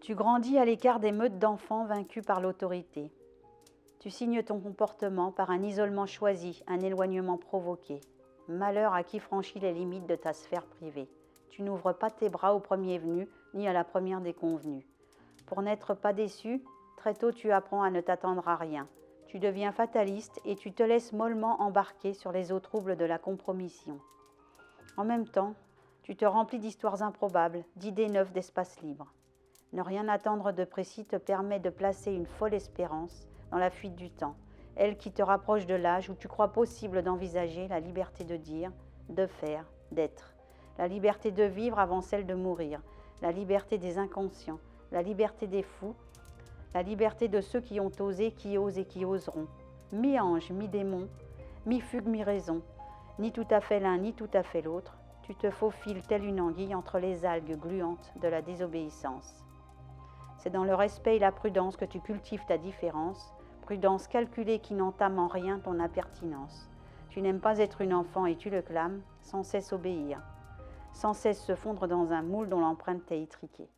Tu grandis à l'écart des meutes d'enfants vaincus par l'autorité. Tu signes ton comportement par un isolement choisi, un éloignement provoqué. Malheur à qui franchit les limites de ta sphère privée. Tu n'ouvres pas tes bras au premier venu, ni à la première déconvenue. Pour n'être pas déçu, très tôt tu apprends à ne t'attendre à rien. Tu deviens fataliste et tu te laisses mollement embarquer sur les eaux troubles de la compromission. En même temps, tu te remplis d'histoires improbables, d'idées neuves d'espace libre. Ne rien attendre de précis te permet de placer une folle espérance dans la fuite du temps, elle qui te rapproche de l'âge où tu crois possible d'envisager la liberté de dire, de faire, d'être, la liberté de vivre avant celle de mourir, la liberté des inconscients, la liberté des fous, la liberté de ceux qui ont osé, qui osent et qui oseront. Mi-ange, mi-démon, mi-fugue, mi-raison, ni tout à fait l'un, ni tout à fait l'autre, tu te faufiles telle une anguille entre les algues gluantes de la désobéissance. C'est dans le respect et la prudence que tu cultives ta différence, prudence calculée qui n'entame en rien ton impertinence. Tu n'aimes pas être une enfant et tu le clames, sans cesse obéir, sans cesse se fondre dans un moule dont l'empreinte t'est étriquée.